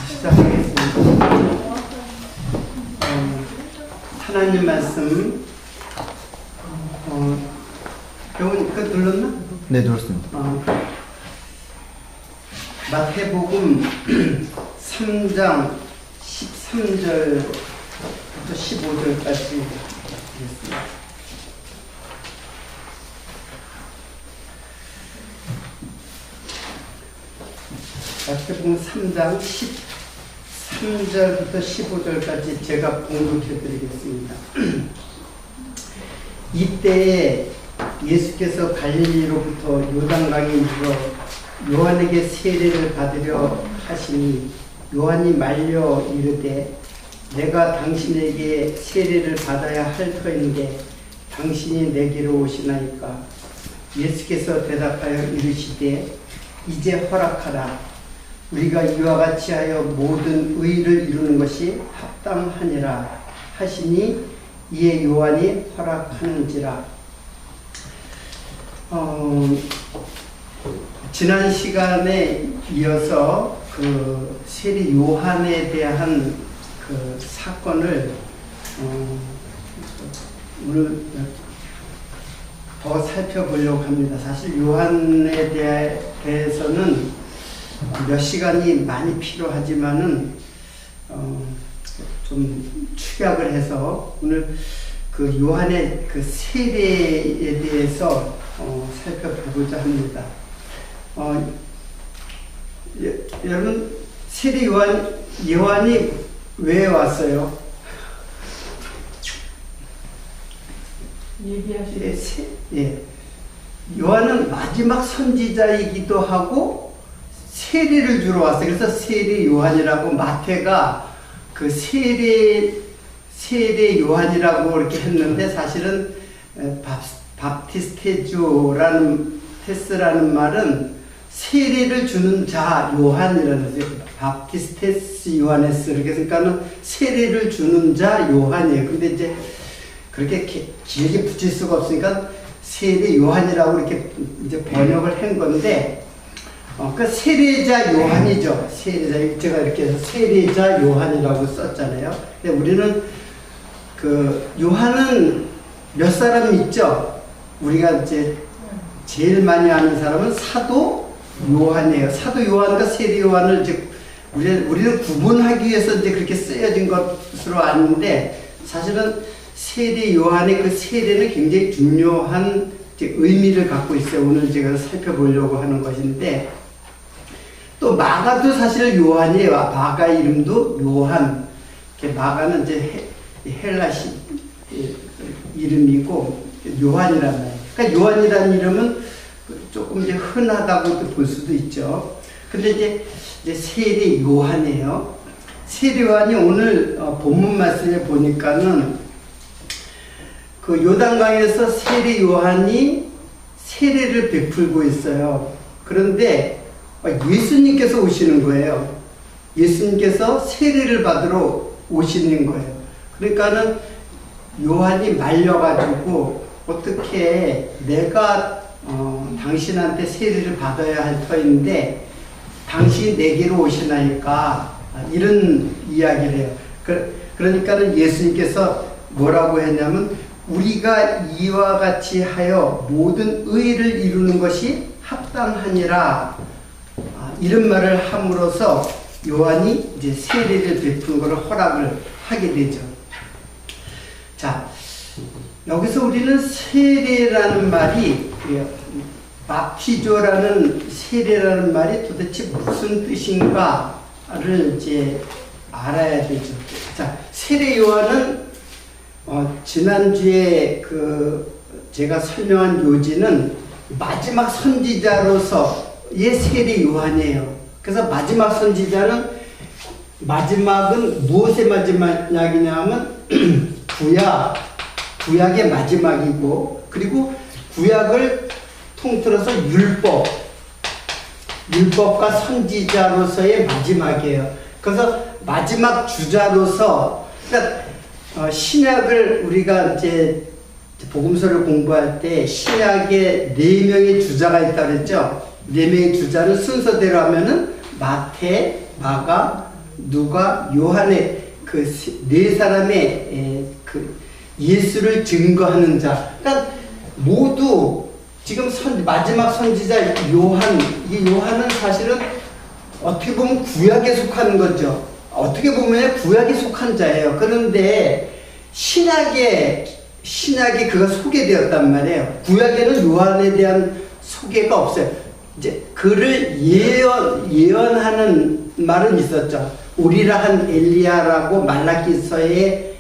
시작하겠습니다. 하나님 말씀 여러분 그거 눌렀나? 네, 들었습니다. 마태복음 3장 13절부터 15절까지 있습니다. 마태복음 3장 13절부터 15절까지 제가 봉독해 드리겠습니다. 이때에 예수께서 갈릴리로부터 요단강에 이르러 요한에게 세례를 받으려 하시니 요한이 말려 이르되 내가 당신에게 세례를 받아야 할 터인데 당신이 내게로 오시나이까. 예수께서 대답하여 이르시되 이제 허락하라. 우리가 이와 같이 하여 모든 의를 이루는 것이 합당하니라 하시니 이에 요한이 허락하는지라. 지난 시간에 이어서 그 세례 요한에 대한 그 사건을 오늘 더 살펴보려고 합니다. 사실 요한에 대해서는 몇 시간이 많이 필요하지만은 좀 축약을 해서 오늘 그 요한의 그 세례에 대해서 살펴보고자 합니다. 여러분 세례 요한이 왜 왔어요? 요한은 마지막 선지자이기도 하고 세례를 주러 왔어요. 그래서 세례 요한이라고 마태가 그 세례 요한이라고 이렇게 했는데 사실은 바프티스테조라는 테스라는 말은 세례를 주는 자 요한이라는 거죠. 바프티스테스 요하네스 이렇게 그러니까는 세례를 주는 자 요한이에요. 근데 이제 그렇게 길게 붙일 수가 없으니까 세례 요한이라고 이렇게 이제 번역을 한 건데, 그 세례자 요한이죠. 세례자, 제가 이렇게 해서 세례자 요한이라고 썼잖아요. 근데 우리는 그 요한은 몇 사람 있죠? 우리가 이제 제일 많이 아는 사람은 사도 요한이에요. 사도 요한과 세례 요한을 이제 우리는 구분하기 위해서 이제 그렇게 쓰여진 것으로 아는데, 사실은 세례 요한의 그 세례는 굉장히 중요한 의미를 갖고 있어요. 오늘 제가 살펴보려고 하는 것인데, 또 마가도 사실 요한이에요. 마가 이름도 요한. 마가는 이제 헬라식 이름이고 요한이란 말이에요. 그러니까 요한이라는 이름은 조금 이제 흔하다고 볼 수도 있죠. 근데 이제 세례 요한이에요. 세례 요한이 오늘 본문 말씀에 보니까는 그 요단강에서 세례 요한이 세례를 베풀고 있어요. 그런데 예수님께서 오시는 거예요. 예수님께서 세례를 받으러 오시는 거예요. 그러니까는 요한이 말려가지고 어떻게 내가 당신한테 세례를 받아야 할 터인데 당신이 내게로 오시나이까, 이런 이야기를 해요. 그러니까는 예수님께서 뭐라고 했냐면 우리가 이와 같이 하여 모든 의를 이루는 것이 합당하니라, 이런 말을 함으로써 요한이 이제 세례를 베푸는 것을 허락을 하게 되죠. 자, 여기서 우리는 세례라는 말이, 바프티조라는 세례라는 말이 도대체 무슨 뜻인가를 이제 알아야 되죠. 자, 세례 요한은 지난주에 제가 설명한 요지는 마지막 선지자로서의 세례 요한이에요. 그래서 마지막 선지자는, 마지막은 무엇의 마지막이냐면 구약의 마지막이고, 그리고 구약을 통틀어서 율법과 선지자로서의 마지막이에요. 그래서 마지막 주자로서, 그러니까 신약을 우리가 이제 복음서를 공부할 때 신약에 4명의 주자가 있다고 그랬죠. 네 명의 주자는 순서대로 하면은 마태, 마가, 누가, 요한의 그 네 사람의 그 예수를 증거하는 자. 그러니까 모두 지금 마지막 선지자 요한, 이 요한은 사실은 어떻게 보면 구약에 속하는 거죠. 어떻게 보면 구약에 속한 자예요. 그런데 신약에 그가 소개되었단 말이에요. 구약에는 요한에 대한 소개가 없어요. 이제 그를 예언하는 말은 있었죠. 오리라 한 엘리야라고 말라기서에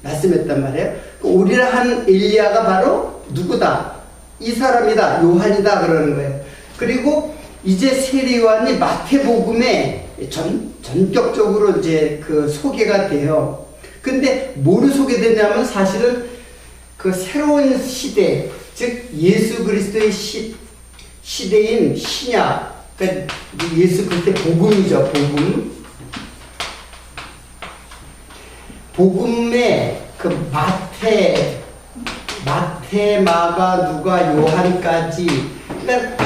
말씀했단 말이에요. 오리라 한 엘리야가 바로 누구다? 이 사람이다. 요한이다. 그러는 거예요. 그리고 이제 세례 요한이 마태복음에 전격적으로 이제 그 소개가 돼요. 근데 뭐로 소개되냐면 사실은 그 새로운 시대, 즉 예수 그리스도의 시대인 신약, 그러니까 예수 그리스도의 복음이죠. 복음의 그 마태, 마가, 누가, 요한까지. 그러니까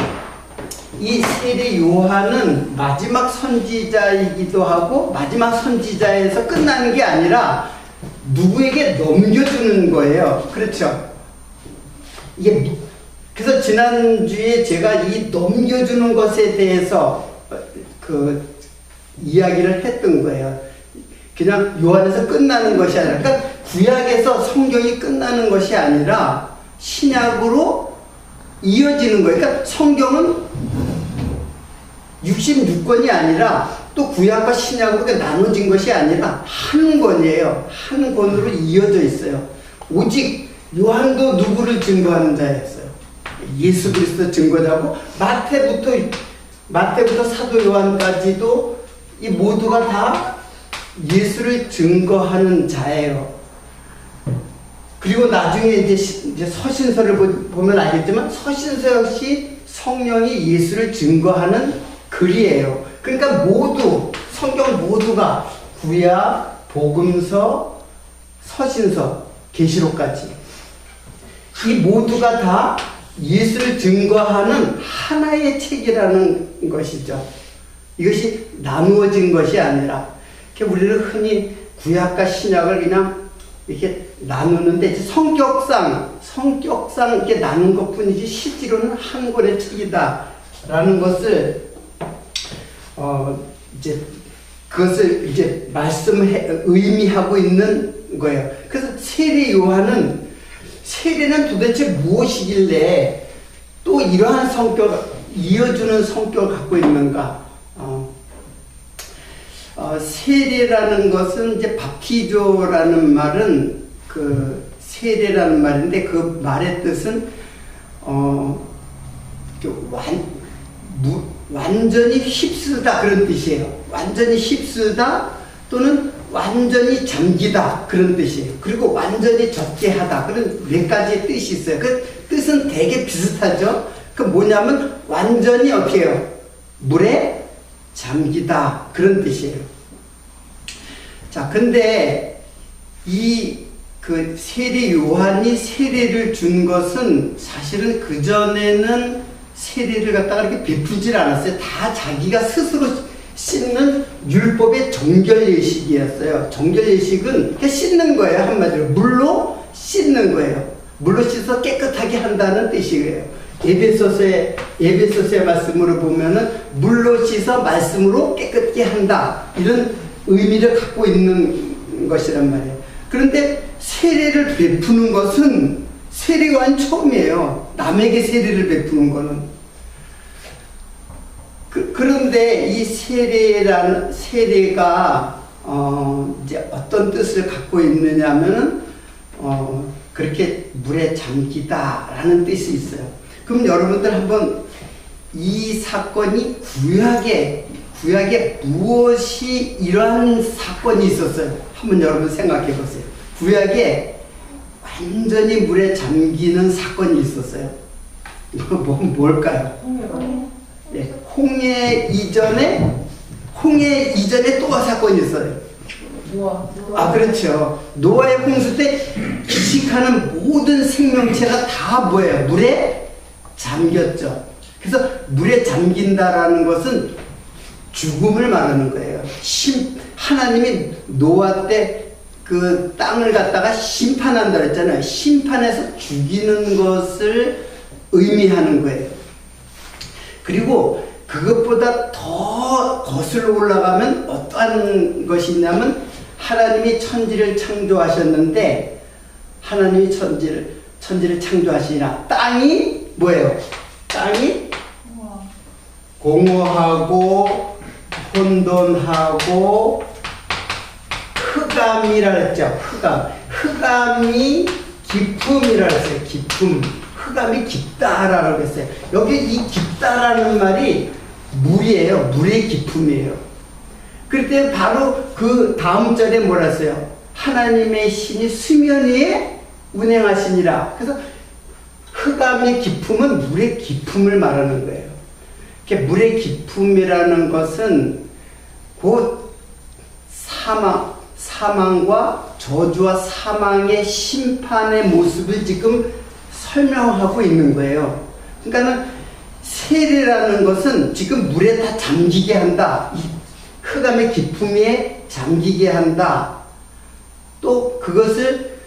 이 세례 요한은 마지막 선지자이기도 하고 마지막 선지자에서 끝나는 게 아니라 누구에게 넘겨주는 거예요. 그렇죠? 이게 그래서 지난주에 제가 이 넘겨주는 것에 대해서 그 이야기를 했던 거예요. 그냥 요한에서 끝나는 것이 아니라, 그러니까 구약에서 성경이 끝나는 것이 아니라 신약으로 이어지는 거예요. 그러니까 성경은 66권이 아니라 또 구약과 신약으로 나눠진 것이 아니라 한 권이에요. 한 권으로 이어져 있어요. 오직 요한도 누구를 증거하는 자였어요? 예수 그리스도 증거자고, 마태부터 사도 요한까지도 이 모두가 다 예수를 증거하는 자예요. 그리고 나중에 이제 서신서를 보면 알겠지만 서신서 역시 성령이 예수를 증거하는 글이에요. 그러니까 성경 모두가 구약, 복음서, 서신서, 계시록까지 이 모두가 다 예수를 증거하는 하나의 책이라는 것이죠. 이것이 나누어진 것이 아니라, 우리는 흔히 구약과 신약을 그냥 이렇게 나누는데 성격상 이렇게 나눈 것 뿐이지 실제로는 한 권의 책이다라는 것을 그것을 의미하고 있는 거예요. 그래서 세례 요한은, 세례는 도대체 무엇이길래 또 이러한 이어주는 성격을 갖고 있는가? 세례라는 것은 이제 바티조라는 말은 세례라는 말인데 그 말의 뜻은 완전히 휩쓰다 그런 뜻이에요. 완전히 휩쓰다 또는 완전히 잠기다 그런 뜻이에요. 그리고 완전히 젖게 하다 그런 네 가지의 뜻이 있어요. 그 뜻은 되게 비슷하죠. 그 뭐냐면 완전히 어떻게 해요? 물에 잠기다 그런 뜻이에요. 자, 근데 그 세례 요한이 세례를 준 것은 사실은 그전에는 세례를 갖다가 이렇게 베풀질 않았어요. 다 자기가 스스로 씻는 율법의 정결 예식이었어요. 정결 예식은 그냥 씻는 거예요. 한마디로 물로 씻는 거예요. 물로 씻어 깨끗하게 한다는 뜻이에요. 에베소서의 말씀으로 보면은 물로 씻어 말씀으로 깨끗게 한다 이런 의미를 갖고 있는 것이란 말이에요. 그런데 세례를 베푸는 것은 세례 요한 처음이에요. 남에게 세례를 베푸는 거는. 그런데 이 세례가 이제 어떤 뜻을 갖고 있느냐면은 그렇게 물에 잠기다라는 뜻이 있어요. 그럼 여러분들 한번 이 사건이 구약에 무엇이 이러한 사건이 있었어요? 한번 여러분 생각해 보세요. 구약에 완전히 물에 잠기는 사건이 있었어요. 뭘까요? 네, 홍해 이전에 또 사건이 있어요. 노아. 그렇죠. 노아의 홍수 때 기식하는 모든 생명체가 다 뭐예요? 물에 잠겼죠. 그래서 물에 잠긴다라는 것은 죽음을 말하는 거예요. 하나님이 노아 때 그 땅을 갖다가 심판한다 그랬잖아요. 심판해서 죽이는 것을 의미하는 거예요. 그리고 그것보다 더 거슬러 올라가면 어떠한 것이 있냐면 하나님이 천지를 창조하셨는데 하나님이 천지를 창조하시니라 땅이 뭐예요? 땅이 공허하고 혼돈하고 흑암이라 했죠. 흑암이 깊음이라 했어요. 깊음. 흑암이 깊다라고 했어요. 여기 이 깊다라는 말이 물이에요. 물의 깊음이에요. 그럴 때 바로 그 다음 절에 뭐라 했어요? 하나님의 신이 수면 위에 운행하시니라. 그래서 흑암의 깊음은 물의 깊음을 말하는 거예요. 물의 깊음이라는 것은 곧 사망과 저주와 사망의 심판의 모습을 지금 설명하고 있는 거예요. 그러니까는 세례라는 것은 지금 물에 다 잠기게 한다. 이 흑암의 깊음에 잠기게 한다. 또 그것을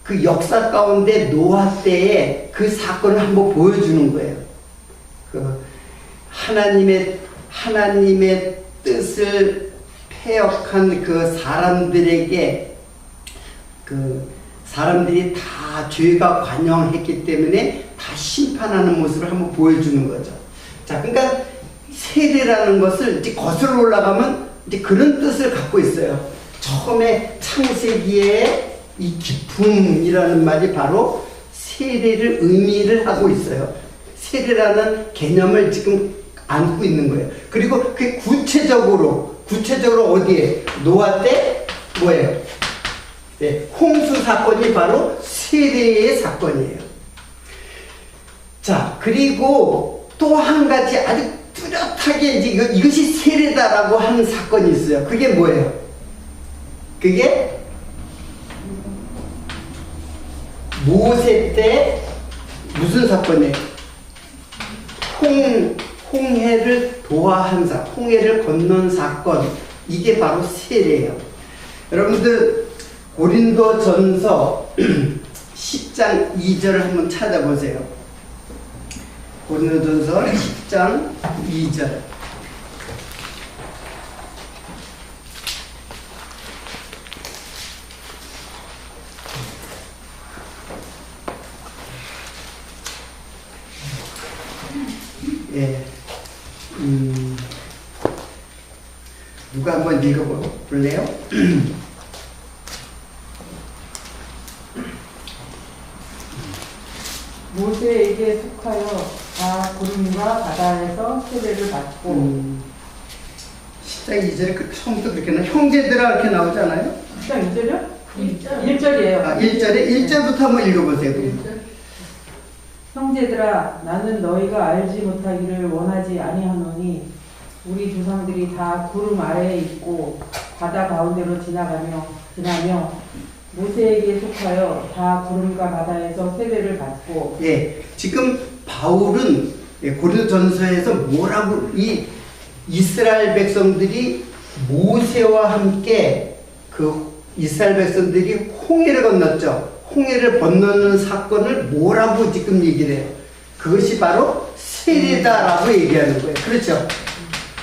그 역사 가운데 노아 때의 그 사건을 한번 보여주는 거예요. 그 하나님의 뜻을 패역한 그 사람들에게 그 사람들이 다 죄가 관영했기 때문에 다 심판하는 모습을 한번 보여주는 거죠. 자, 그러니까 세례라는 것을 이제 거슬러 올라가면 이제 그런 뜻을 갖고 있어요. 처음에 창세기에 이 기품이라는 말이 바로 세례를 의미를 하고 있어요. 세례라는 개념을 지금 안고 있는 거예요. 그리고 그 구체적으로 어디에? 노아 때 뭐예요? 네, 홍수 사건이 바로 세례의 사건이에요. 자, 그리고 또 한 가지 아주 뚜렷하게 이제 이것이 세례다라고 하는 사건이 있어요. 그게 뭐예요? 그게 모세 때 무슨 사건이에요? 홍해를 도하한 사건, 홍해를 건넌 사건, 이게 바로 세례예요. 여러분들 고린도전서 10장 2절을 한번 찾아보세요. 고린도전서 10장 2절. 예. 누가 한번 읽어볼래요? 모세에게 속하여 다 구름과 바다에서 세례를 받고 10장 2절에 처음부터 그렇게 나 형제들아 이렇게 나오잖아요. 10장 2절이요? 1절이에요. 아, 1절부터 한번 읽어보세요. 1절. 형제들아, 나는 너희가 알지 못하기를 원하지 아니하노니 우리 조상들이 다 구름 아래에 있고 바다 가운데로 지나며 모세에게 속하여 다 구름과 바다에서 세례를 받고. 예, 지금 바울은 고린도전서에서 뭐라고 이 이스라엘 백성들이 모세와 함께 그 이스라엘 백성들이 홍해를 건넜죠. 홍해를 건너는 사건을 뭐라고 지금 얘기를 해요? 그것이 바로 세례다라고 얘기하는 거예요. 그렇죠?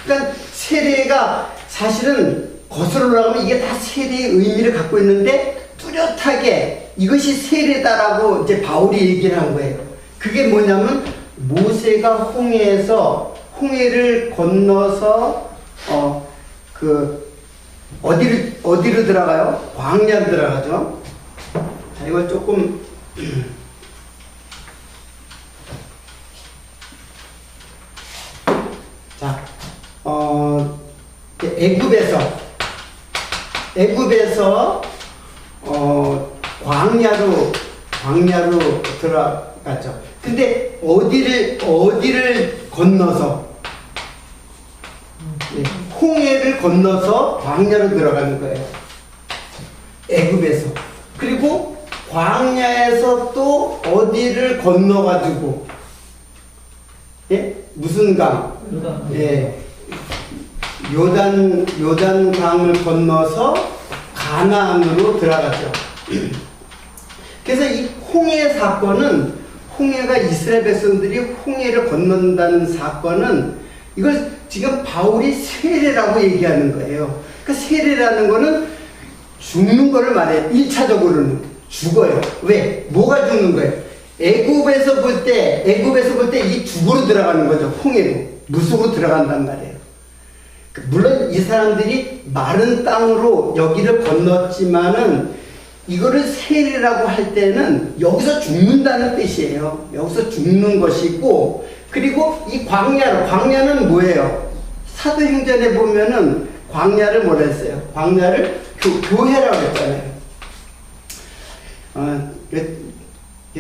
그러니까 세례가 사실은 거슬러 올라가면 이게 다 세례의 의미를 갖고 있는데 뚜렷하게 이것이 세례다라고 이제 바울이 얘기를 한 거예요. 그게 뭐냐면 모세가 홍해를 건너서 어디로 들어가요? 광야로 들어가죠. 자, 이걸 조금 자, 애굽에서 광야로 들어갔죠. 근데 어디를 건너서 홍해를 건너서 광야로 들어가는 거예요. 애굽에서. 그리고 광야에서 또 어디를 건너가지고 무슨 강? 예. 요단 강을 건너서 가나안으로 들어갔죠. 그래서 이 홍해 사건은, 홍해가 이스라엘 백성들이 홍해를 건넌다는 사건은, 이걸 지금 바울이 세례라고 얘기하는 거예요. 그러니까 세례라는 거는 죽는 거를 말해요. 1차적으로는 죽어요. 왜? 뭐가 죽는 거예요? 애굽에서 볼 때 이 죽으로 들어가는 거죠. 홍해로 물속으로 들어간단 말이에요. 물론 이 사람들이 마른 땅으로 여기를 건넜지만은 이거를 세례라고 할 때는 여기서 죽는다는 뜻이에요. 여기서 죽는 것이고, 그리고 이 광야는 뭐예요? 사도행전에 보면은 광야를 뭐라 했어요? 광야를 교회라고 했잖아요.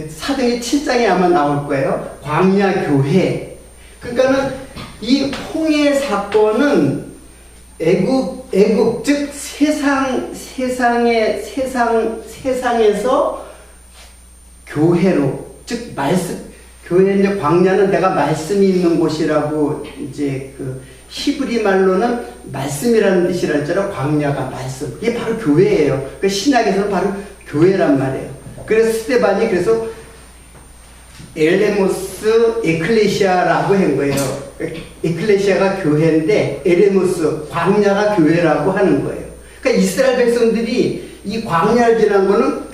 사도행 7장에 아마 나올 거예요. 광야 교회. 그러니까는 이 홍해 사건은 애굽 즉 세상에서 교회로, 즉 말씀, 교회 이제 광야는 내가 말씀이 있는 곳이라고, 이제 그 히브리 말로는 말씀이라는 뜻이라 했잖아요. 광야가 말씀. 이게 바로 교회예요. 그 신약에서는 바로 교회란 말이에요. 그래서 스데반이 그래서 엘레모스 에클레시아라고 한 거예요. 에클레시아가 교회인데 에레모스 광야가 교회라고 하는 거예요. 그러니까 이스라엘 백성들이 이 광야를 지난 거는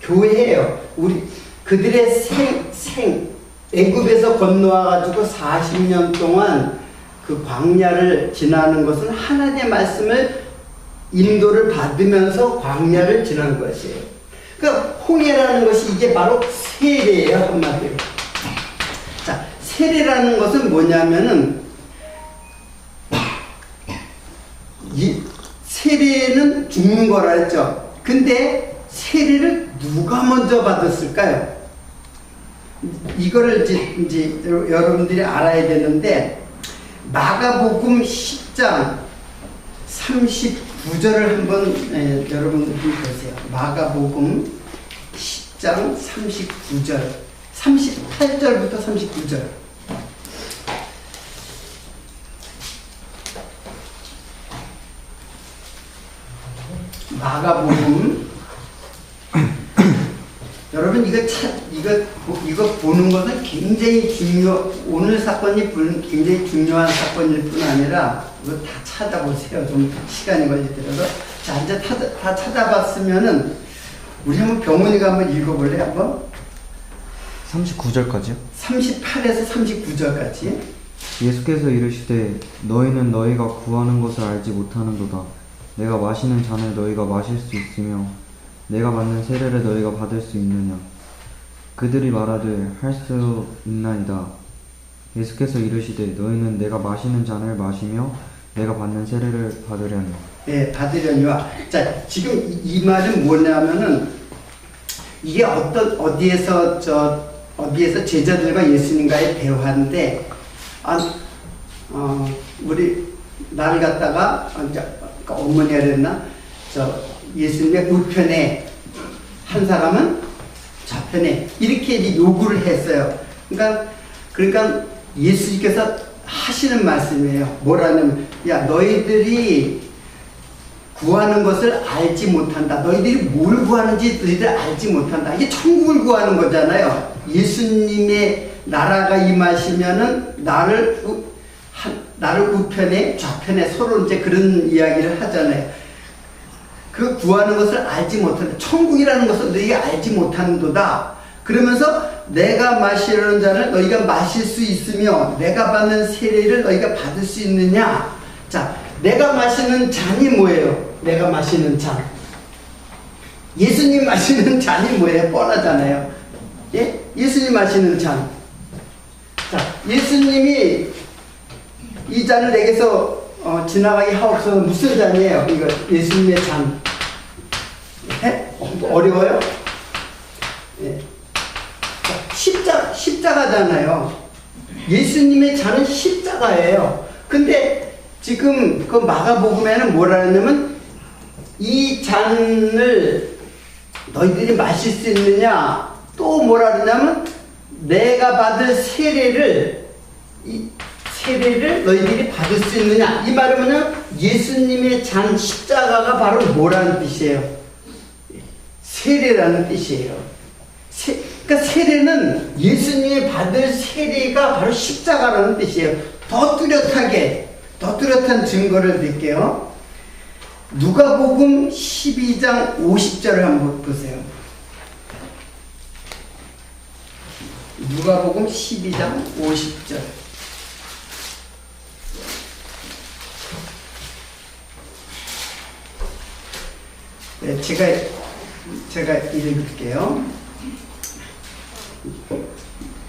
교회예요. 우리 그들의 애굽에서 건너와 가지고 40년 동안 그 광야를 지나는 것은 하나님의 말씀을 인도를 받으면서 광야를 지난 것이에요. 그러니까 홍해라는 것이 이게 바로 세례예요, 한마디로. 자, 세례라는 것은 뭐냐면은, 이 세례는 죽는 거라 했죠. 근데 세례를 누가 먼저 받았을까요? 이거를 이제 여러분들이 알아야 되는데, 마가복음 10장 39절을 한번 여러분들이 보세요. 마가복음 10장 39절, 38절부터 39절. 마가복음. 여러분 이거 보는 것은 굉장히 오늘 사건이 굉장히 중요한 사건일 뿐 아니라 이거 다 찾아보세요. 좀 시간이 걸리더라도. 자, 이제 다 찾아봤으면은 우리 한번 병원이가 한번 읽어볼래 한번? 39절까지요? 38에서 39절까지. 예수께서 이르시되 너희는 너희가 구하는 것을 알지 못하는도다. 내가 마시는 잔을 너희가 마실 수 있으며 내가 받는 세례를 너희가 받을 수 있느냐. 그들이 말하되 할 수 있나이다. 예수께서 이르시되 너희는 내가 마시는 잔을 마시며 내가 받는 세례를 받으려니. 네, 받으려니와. 자, 지금 이 말은 뭐냐면은 이게 어디에서 제자들과 예수님과의 대화인데, 우리 나를 갖다가 어머니가 그랬나? 예수님의 우편에 한 사람은 좌편에 이렇게 이제 요구를 했어요. 그러니까 예수님께서 하시는 말씀이에요. 뭐라냐면, 야, 너희들이 구하는 것을 알지 못한다. 너희들이 뭘 구하는지 너희들 알지 못한다. 이게 천국을 구하는 거잖아요. 예수님의 나라가 임하시면은 나를 우편에 좌편에 서로 이제 그런 이야기를 하잖아요. 그 구하는 것을 알지 못한다. 천국이라는 것을 너희가 알지 못한도다. 그러면서 내가 마시려는 잔을 너희가 마실 수 있으며 내가 받는 세례를 너희가 받을 수 있느냐. 자, 내가 마시는 잔이 뭐예요? 내가 마시는 잔. 예수님 마시는 잔이 뭐예요? 뻔하잖아요. 예? 예수님 마시는 잔. 자, 예수님이 이 잔을 내게서 지나가게 하옵소서. 무슨 잔이에요? 이거 예수님의 잔. 네? 어려워요? 네. 십자가잖아요. 예수님의 잔은 십자가예요. 근데 지금 그 마가복음에는 뭐라 하냐면 이 잔을 너희들이 마실 수 있느냐, 또 뭐라 그러냐면 내가 받을 세례를 이 세례를 너희들이 받을 수 있느냐? 이 말은 뭐냐? 예수님의 잔 십자가가 바로 뭐라는 뜻이에요? 세례라는 뜻이에요. 그러니까 세례는 예수님이 받을 세례가 바로 십자가라는 뜻이에요. 더 뚜렷한 증거를 드릴게요. 누가복음 12장 50절을 한번 보세요. 누가복음 12장 50절. 네, 제가 읽을게요.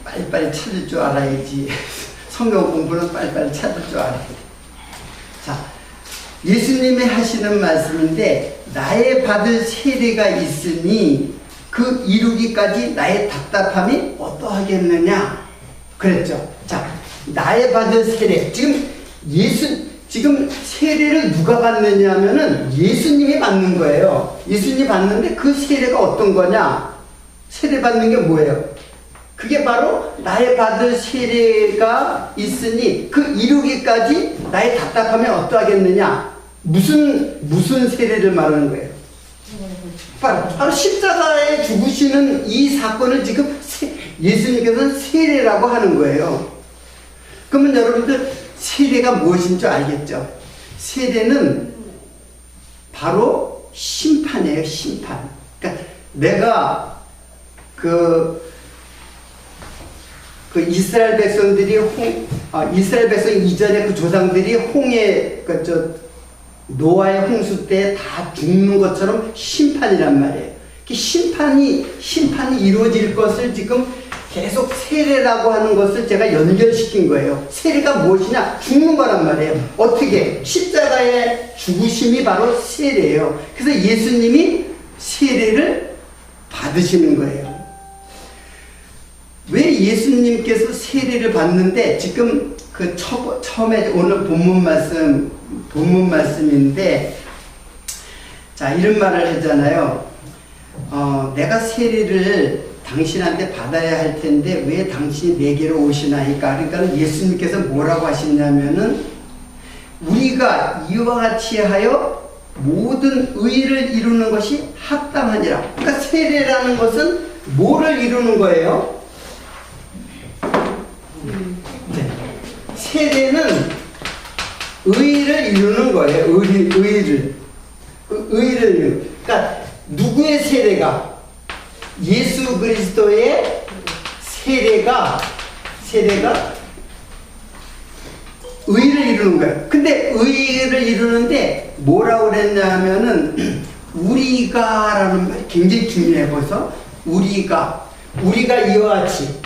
빨리빨리 찾을 줄 알아야지. 성경 공부는 빨리빨리 찾을 줄 알아야 돼. 자, 예수님이 하시는 말씀인데, 나의 받을 세례가 있으니 그 이루기까지 나의 답답함이 어떠하겠느냐 그랬죠. 자, 나의 받을 세례. 지금 세례를 누가 받느냐 하면은 예수님이 받는 거예요. 예수님이 받는데 그 세례가 어떤 거냐? 세례 받는 게 뭐예요? 그게 바로 나의 받을 세례가 있으니 그 이루기까지 나의 답답함이 어떠하겠느냐? 무슨 세례를 말하는 거예요? 바로 십자가에 죽으시는 이 사건을 지금 예수님께서는 세례라고 하는 거예요. 그러면 여러분들 세례가 무엇인 줄 알겠죠? 세례는 바로 심판이에요, 심판. 그러니까 내가 그 이스라엘 백성들이 이스라엘 백성 이전에 그 조상들이 노아의 홍수 때 다 죽는 것처럼 심판이란 말이에요. 심판이 이루어질 것을 지금 계속 세례라고 하는 것을 제가 연결시킨 거예요. 세례가 무엇이냐? 죽는 거란 말이에요. 어떻게? 십자가의 죽으심이 바로 세례예요. 그래서 예수님이 세례를 받으시는 거예요. 왜 예수님께서 세례를 받는데, 지금 그 처음에 오늘 본문 말씀인데, 자, 이런 말을 하잖아요. 내가 세례를 당신한테 받아야 할 텐데 왜 당신이 내게로 오시나이까? 그러니까 예수님께서 뭐라고 하시냐면은, 우리가 이와 같이 하여 모든 의를 이루는 것이 합당하니라. 그러니까 세례라는 것은 뭐를 이루는 거예요? 네. 세례는 의를 이루는 거예요. 의를. 그러니까 누구의 세례가? 예수 그리스도의 세례가 의를 이루는 거예요. 근데 의를 이루는데 뭐라고 그랬냐 하면은 우리가라는 말이 굉장히 중요해. 보여서 우리가 이와 같이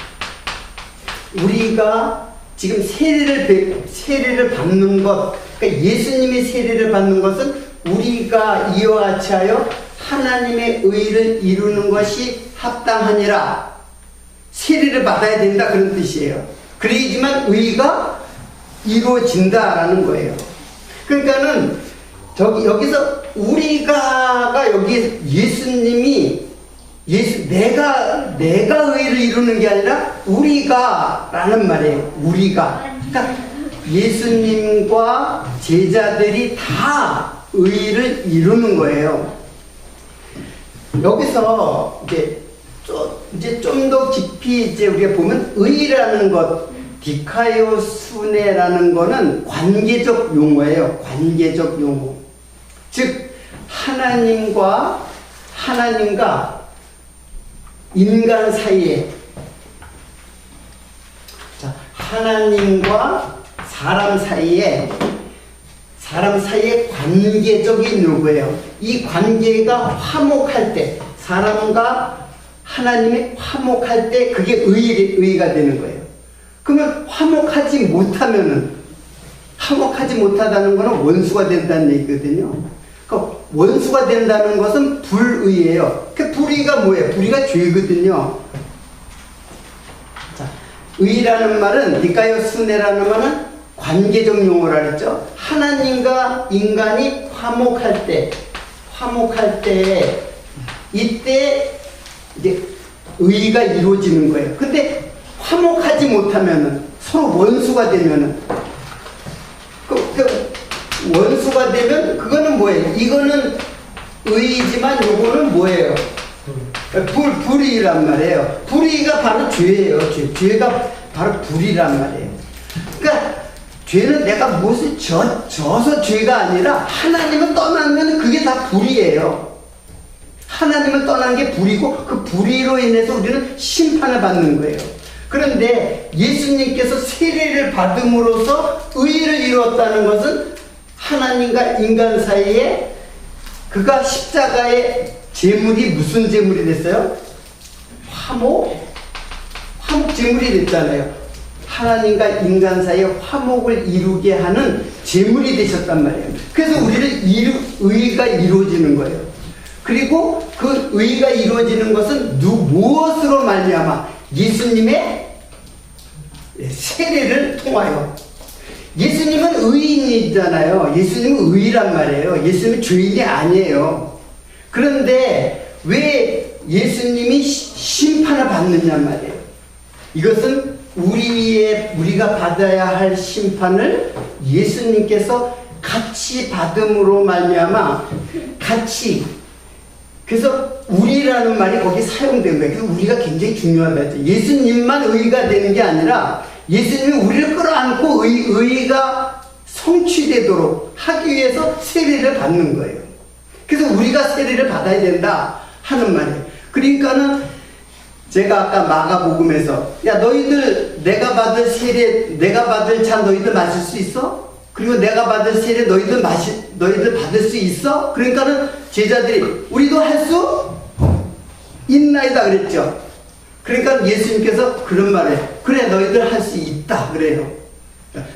우리가 지금 세례를 받는 것, 그러니까 예수님이 세례를 받는 것은 우리가 이와 같이 하여 하나님의 의를 이루는 것이 합당하니라. 세례를 받아야 된다, 그런 뜻이에요. 그래야지만 의가 이루어진다라는 거예요. 그러니까는 여기서 우리가가 여기 예수님이 내가 의를 이루는 게 아니라 우리가라는 말이에요. 우리가. 그러니까 예수님과 제자들이 다 의를 이루는 거예요. 여기서 이제 좀 더 깊이 우리가 보면 의라는 것, 디카이오수네라는 거는 관계적 용어예요. 관계적 용어. 즉 하나님과 인간 사이에, 하나님과 사람 사이에 관계적인 요구예요. 이 관계가 화목할 때, 사람과 하나님이 화목할 때 그게 의가 되는 거예요. 그러면 화목하지 못하다는 것은 원수가 된다는 얘기거든요. 그러니까 원수가 된다는 것은 불의예요. 그 불의가 뭐예요? 불의가 죄거든요. 자, 의라는 말은, 디카이오수네라는 말은 관계적 용어라 그랬죠. 하나님과 인간이 화목할 때 이때 이제 의가 이루어지는 거예요. 근데 화목하지 못하면은, 서로 원수가 되면은 그 원수가 되면 그거는 뭐예요? 이거는 의이지만 요거는 뭐예요? 불의란 말이에요. 불의가 바로 죄예요. 죄가 바로 불의란 말이에요. 그러니까 죄는 내가 무엇을 져서 죄가 아니라 하나님을 떠나면 그게 다 불의예요. 하나님을 떠난 게 불이고 그 불의로 인해서 우리는 심판을 받는 거예요. 그런데 예수님께서 세례를 받음으로써 의를 이루었다는 것은 하나님과 인간 사이에 그가 십자가의 제물이 무슨 제물이 됐어요? 화목 제물이 됐잖아요. 하나님과 인간 사이에 화목을 이루게 하는 제물이 되셨단 말이에요. 그래서 우리는 의가 이루어지는 거예요. 그리고 그 의가 이루어지는 것은 무엇으로 말미암아? 예수님의 세례를 통하여. 예수님은 의인이잖아요. 예수님은 의란 말이에요. 예수님은 죄인이 아니에요. 그런데 왜 예수님이 심판을 받느냐 말이에요. 이것은 우리가 받아야 할 심판을 예수님께서 같이 받음으로 말미암아 같이. 그래서 우리라는 말이 거기 사용된 거예요. 그래서 우리가 굉장히 중요하다. 예수님만 의가 되는 게 아니라 예수님이 우리를 끌어안고 의가 성취되도록 하기 위해서 세례를 받는 거예요. 그래서 우리가 세례를 받아야 된다 하는 말이에요. 그러니까는 제가 아까 마가복음에서 야 너희들 내가 받을 세례 내가 받을 차 너희들 마실 수 있어? 그리고 내가 받을 세례 너희들 받을 수 있어? 그러니까는 제자들이 우리도 할 수 있나이다 그랬죠. 그러니까 예수님께서 그런 말을 그래 너희들 할 수 있다 그래요.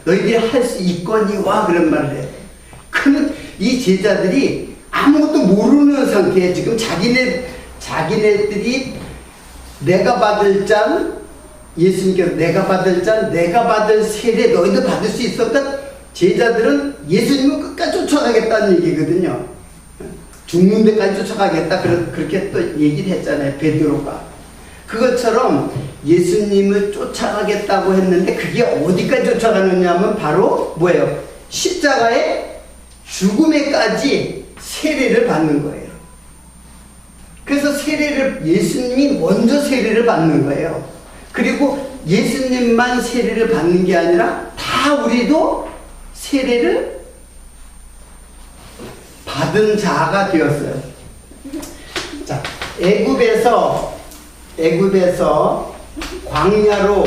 너희들이 할 수 있거니와 그런 말을 해요. 그러면 이 제자들이 아무것도 모르는 상태에 지금 자기네들이 내가 받을 잔 예수님께서 내가 받을 잔 내가 받을 세례 너희들 받을 수 있어? 그러니까 제자들은 예수님을 끝까지 쫓아가겠다는 얘기거든요. 죽는 데까지 쫓아가겠다 그렇게 또 얘기를 했잖아요. 베드로가. 그것처럼 예수님을 쫓아가겠다고 했는데 그게 어디까지 쫓아가느냐 하면 바로 뭐예요? 십자가의 죽음에까지 세례를 받는 거예요. 그래서 예수님이 먼저 세례를 받는 거예요. 그리고 예수님만 세례를 받는 게 아니라 다 우리도 세례를 받은 자가 되었어요. 자, 애굽에서 광야로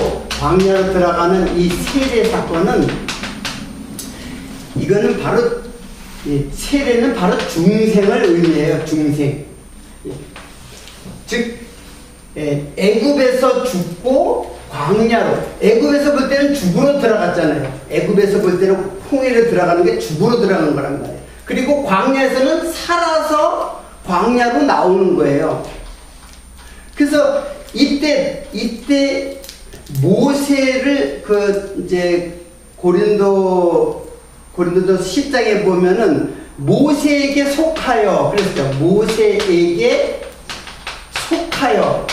들어가는 이 세례 사건은 이거는 바로 세례는 바로 중생을 의미해요. 중생. 즉 애굽에서 죽고 광야로 애굽에서 볼 때는 죽으로 들어갔잖아요. 애굽에서 볼 때는 홍해로 들어가는 게 죽으로 들어가는 거란 말이에요. 그리고 광야에서는 살아서 광야로 나오는 거예요. 그래서 이때 모세를 이제 고린도서 10장에 보면은 모세에게 속하여 그랬죠. 모세에게 속하여.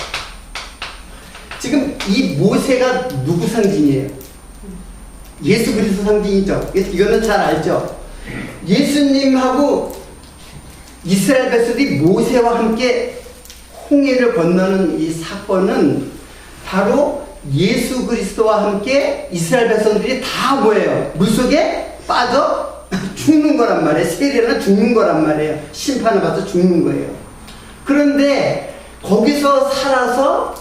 지금 이 모세가 누구 상징이에요? 예수 그리스도 상징이죠. 이거는 잘 알죠. 예수님하고 이스라엘 백성들이 모세와 함께 홍해를 건너는 이 사건은 바로 예수 그리스도와 함께 이스라엘 백성들이 다 뭐예요? 물속에 빠져 죽는 거란 말이에요. 세례는 죽는 거란 말이에요. 심판을 받아서 죽는 거예요. 그런데 거기서 살아서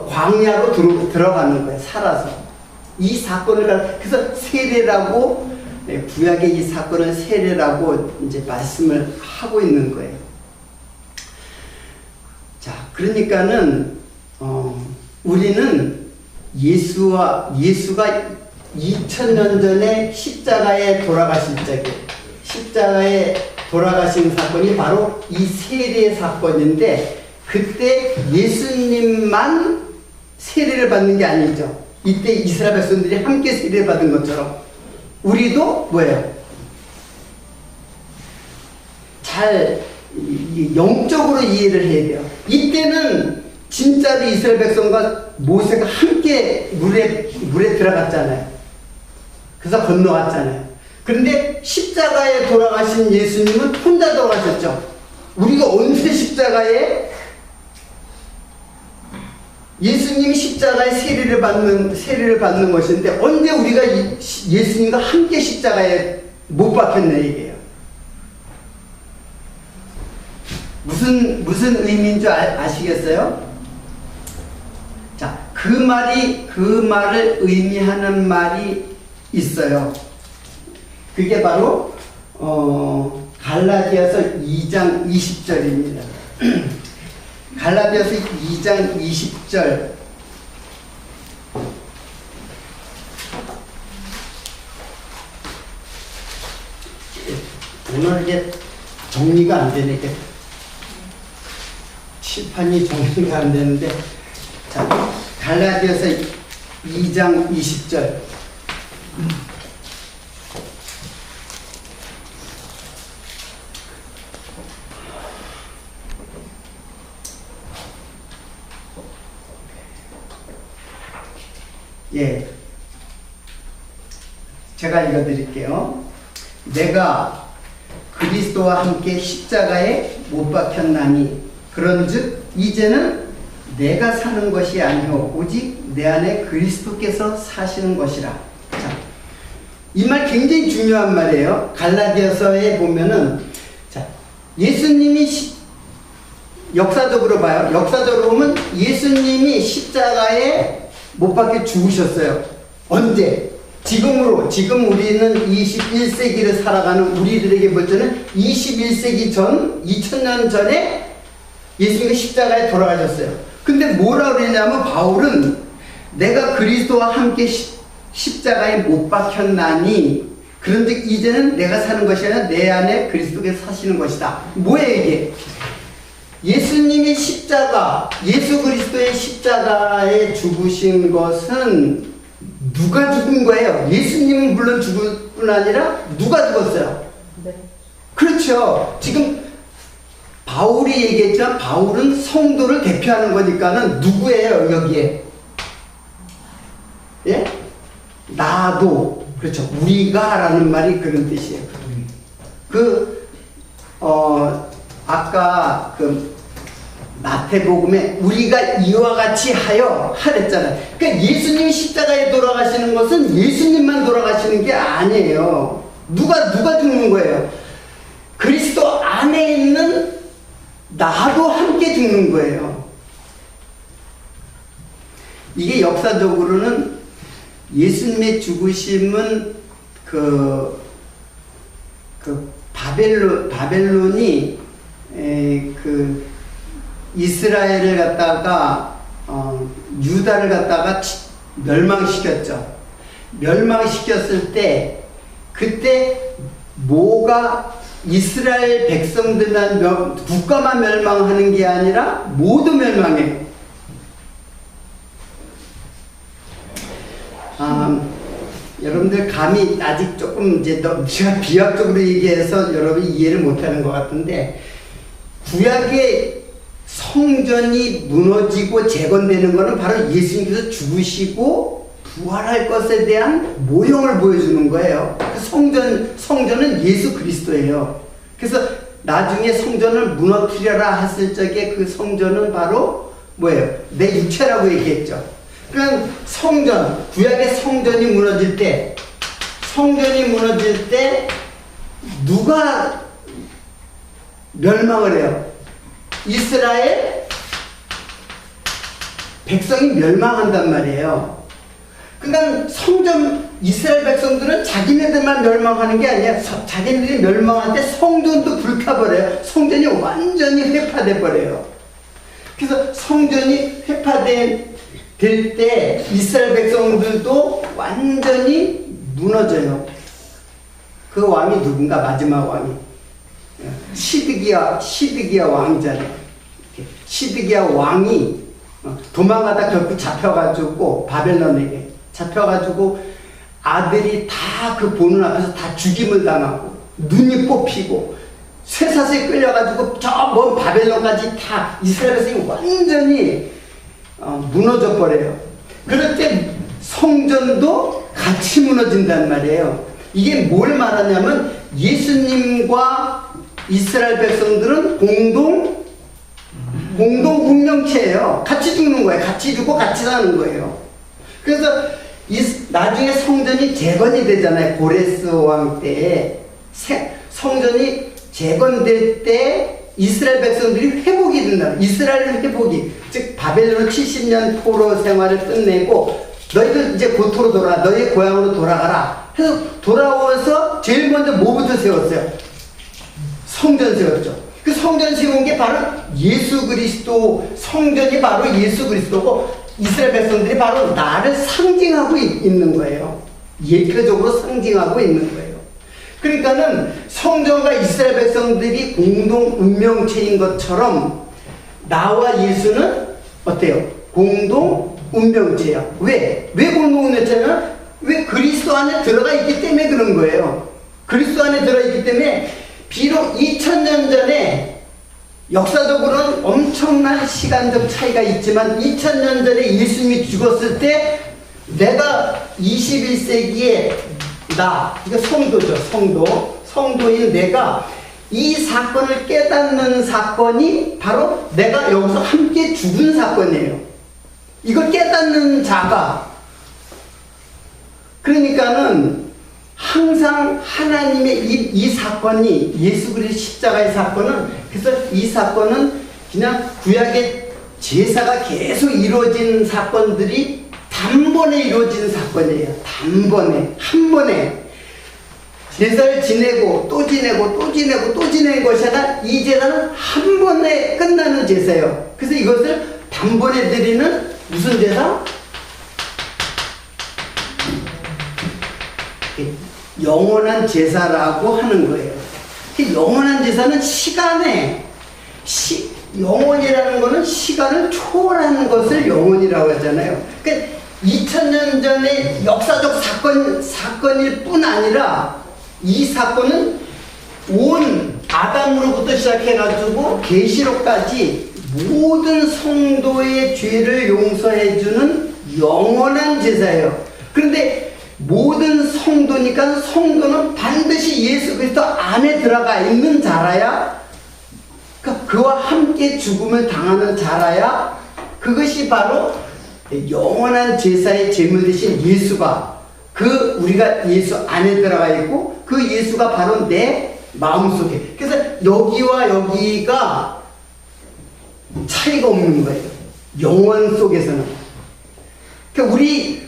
광야로 들어가는 거예요. 살아서. 이 사건을 그래서 세례라고 구약의 이 사건을 세례라고 이제 말씀을 하고 있는 거예요. 자, 그러니까는 우리는 예수가 2000년 전에 십자가에 돌아가신 사건이 바로 이 세례 사건인데 그때 예수님만 세례를 받는 게 아니죠. 이때 이스라엘 백성들이 함께 세례를 받은 것처럼 우리도 뭐예요? 잘 영적으로 이해를 해야 돼요. 이때는 진짜로 이스라엘 백성과 모세가 함께 물에 들어갔잖아요. 그래서 건너갔잖아요. 그런데 십자가에 돌아가신 예수님은 혼자 돌아가셨죠. 우리가 언제 십자가에 예수님이 십자가에 세례를 받는 것인데 언제 우리가 예수님과 함께 십자가에 못 박혔냐 이게요. 무슨 의미인 줄 아시겠어요? 자, 그 말을 의미하는 말이 있어요. 그게 바로 갈라디아서 2장 20절입니다. 갈라디아서 2장 20절. 오늘 이게 정리가 안 되네. 칠판이 정리가 안 되는데, 자, 갈라디아서 2장 20절. 예. 제가 읽어드릴게요. 내가 그리스도와 함께 십자가에 못 박혔나니 그런즉 이제는 내가 사는 것이 아니요 오직 내 안에 그리스도께서 사시는 것이라. 자, 이 말 굉장히 중요한 말이에요. 갈라디아서에 보면은 자, 예수님이 역사적으로 봐요. 역사적으로 보면 예수님이 십자가에 못 박혀 죽으셨어요. 언제? 지금 우리는 21세기를 살아가는 우리들에게 볼 때는 21세기 전, 2000년 전에 예수님이 십자가에 돌아가셨어요. 근데 뭐라 그러냐면 바울은 내가 그리스도와 함께 십자가에 못 박혔나니 그런즉 이제는 내가 사는 것이 아니라 내 안에 그리스도께서 사시는 것이다. 뭐예요 이게? 예수님이 예수 그리스도의 십자가에 죽으신 것은 누가 죽은 거예요? 예수님은 물론 죽을 뿐 아니라 누가 죽었어요? 네. 그렇죠. 지금 바울이 얘기했지만 바울은 성도를 대표하는 거니까는 누구예요 여기에? 예? 나도. 그렇죠. 우리가 라는 말이 그런 뜻이에요. 아까 마태복음에 우리가 이와 같이 하랬잖아요. 그러니까 예수님이 십자가에 돌아가시는 것은 예수님만 돌아가시는 게 아니에요. 누가 죽는 거예요? 그리스도 안에 있는 나도 함께 죽는 거예요. 이게 역사적으로는 예수님의 죽으심은 바벨론이 이스라엘을 갖다가 유다를 갖다가 멸망시켰죠. 멸망시켰을 때 그때 뭐가 이스라엘 백성들만 국가만 멸망하는 게 아니라 모두 멸망해요. 여러분들 감이 아직 조금 제가 비약적으로 얘기해서 여러분이 이해를 못하는 것 같은데 구약의 성전이 무너지고 재건되는 것은 바로 예수님께서 죽으시고 부활할 것에 대한 모형을 보여주는 거예요. 그 성전은 예수 그리스도예요. 그래서 나중에 성전을 무너뜨려라 했을 적에 그 성전은 바로 뭐예요? 내 육체라고 얘기했죠. 그러니까 구약의 성전이 무너질 때 누가 멸망을 해요? 이스라엘 백성이 멸망한단 말이에요. 그러니까 이스라엘 백성들은 자기네들만 멸망하는 게 아니야. 자기네들이 멸망할 때 성전도 불타버려요. 성전이 완전히 회파돼 버려요. 그래서 성전이 회파될 때 이스라엘 백성들도 완전히 무너져요. 그 왕이 누군가? 마지막 왕이 시드기야 왕이잖아요. 시드기야 왕이 도망가다 결국 잡혀가지고 바벨론에게 잡혀가지고 아들이 다 그 보는 앞에서 다 죽임을 당하고 눈이 뽑히고 쇠사슬에 끌려가지고 저 먼 바벨론까지 다 이스라엘 백성이 완전히 무너져 버려요. 그럴 때 성전도 같이 무너진단 말이에요. 이게 뭘 말하냐면 예수님과 이스라엘 백성들은 공동 공명체예요. 같이 죽는 거예요. 같이 죽고 같이 사는 거예요. 그래서 나중에 성전이 재건이 되잖아요. 고레스 왕 때에 성전이 재건될 때 이스라엘 백성들이 회복이 된다. 이스라엘 회복이, 즉 바벨론 70년 포로 생활을 끝내고 너희들 이제 고토로 돌아가, 너희 고향으로 돌아가라 해서 돌아오면서 제일 먼저 뭐부터 세웠어요? 성전 세웠죠. 그 성전 세운 게 바로 예수 그리스도, 성전이 바로 예수 그리스도고 이스라엘 백성들이 바로 나를 상징하고 있는 거예요. 예표적으로 상징하고 있는 거예요. 그러니까는 성전과 이스라엘 백성들이 공동 운명체인 것처럼 나와 예수는 어때요? 공동 운명체야. 왜 공동 운명체냐면 왜 그리스도 안에 들어가 있기 때문에 그런 거예요. 그리스도 안에 들어가 있기 때문에 비록 2000년 전에 역사적으로는 엄청난 시간적 차이가 있지만 2000년 전에 예수님이 죽었을 때 내가 21세기에 이게 성도죠. 성도인 내가 이 사건을 깨닫는 사건이 바로 내가 여기서 함께 죽은 사건이에요. 이걸 깨닫는 자가, 그러니까는 항상 하나님의 이 사건이, 예수 그리스도 십자가의 사건은, 그래서 이 사건은 그냥 구약의 제사가 계속 이루어진 사건들이 단번에 이루어진 사건이에요. 단번에, 한 번에 제사를 지내고 또 지내고 또 지내고 또 지내는 것이 아니라 이 제사는 한 번에 끝나는 제사예요. 그래서 이것을 단번에 드리는 무슨 제사? 영원한 제사라고 하는 거예요. 영원한 제사는 영원이라는 것은 시간을 초월하는 것을 영원이라고 하잖아요. 그러니까 2000년 전의 역사적 사건일 뿐 아니라 이 사건은 온 아담으로부터 시작해가지고 계시록까지 모든 성도의 죄를 용서해주는 영원한 제사예요. 그런데 모든 성도니까 성도는 반드시 예수 그리스도 안에 들어가 있는 자라야, 그러니까 그와 함께 죽음을 당하는 자라야, 그것이 바로 영원한 제사의 제물 대신 예수가, 우리가 예수 안에 들어가 있고 그 예수가 바로 내 마음속에, 그래서 여기와 여기가 차이가 없는 거예요. 영원 속에서는. 그러니까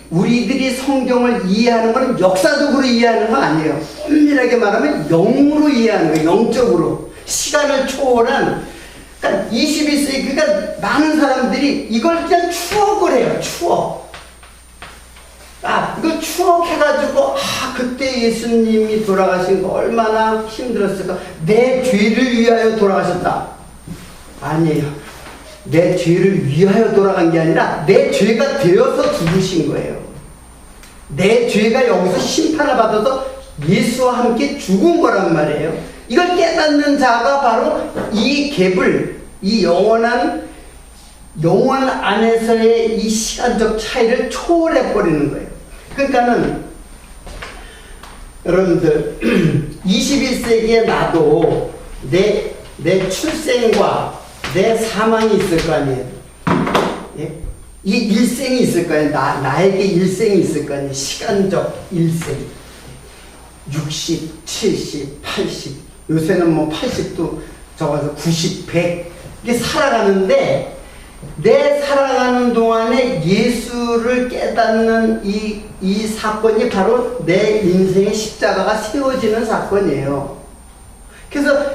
우리들이 성경을 이해하는 것은 역사적으로 이해하는 거 아니에요. 엄밀하게 말하면 영으로 이해하는 거예요. 영적으로. 시간을 초월한, 그러니까 21세기, 그러니까 많은 사람들이 이걸 그냥 추억을 해요. 추억. 이걸 추억해가지고, 그때 예수님이 돌아가신 거 얼마나 힘들었을까. 내 죄를 위하여 돌아가셨다. 아니에요. 내 죄를 위하여 돌아간 게 아니라 내 죄가 되어서 죽으신 거예요. 내 죄가 여기서 심판을 받아서 예수와 함께 죽은 거란 말이에요. 이걸 깨닫는 자가 바로 이 갭을, 이 영원 안에서의 이 시간적 차이를 초월해 버리는 거예요. 그러니까는 여러분들 21세기에 나도 내 출생과 내 사망이 있을 거 아니에요. 예? 이 일생이 있을 거 아니에요. 나에게 일생이 있을 거 아니에요. 시간적 일생. 60, 70, 80. 요새는 뭐 80도 적어서 90, 100. 이게 살아가는데, 내 살아가는 동안에 예수를 깨닫는 이 사건이 바로 내 인생의 십자가가 세워지는 사건이에요. 그래서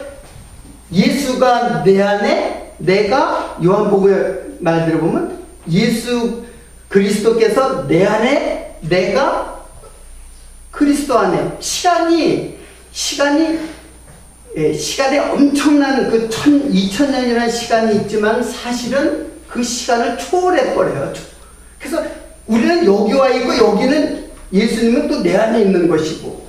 예수가 내 안에, 내가 요한복음의 말대로 보면 예수 그리스도께서 내 안에, 내가 그리스도 안에, 시간에 엄청난 그 2000년이라는 시간이 있지만 사실은 그 시간을 초월해 버려요. 그래서 우리는 여기 와 있고 여기는 예수님은 또 내 안에 있는 것이고,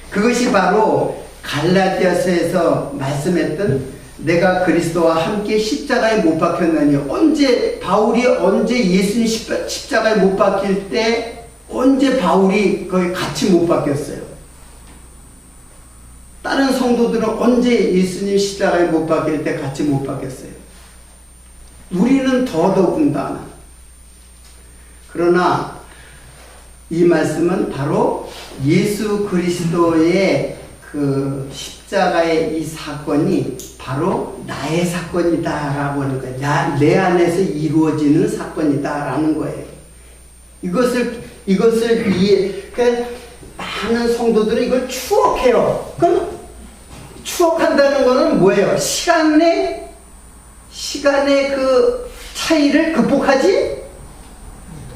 그것이 바로 갈라디아서에서 말씀했던 내가 그리스도와 함께 십자가에 못 박혔나니 바울이 언제 예수님 십자가에 못 박힐 때 언제 바울이 거기 같이 못 박혔어요? 다른 성도들은 언제 예수님 십자가에 못 박힐 때 같이 못 박혔어요? 우리는 더더군다나. 그러나 이 말씀은 바로 예수 그리스도의 그 십자가의 이 사건이 바로 나의 사건이다라고 하는 거예요. 내 안에서 이루어지는 사건이다라는 거예요. 이것을 그러니까 많은 성도들은 이걸 추억해요. 그럼 추억한다는 거는 뭐예요? 시간의 그 차이를 극복하지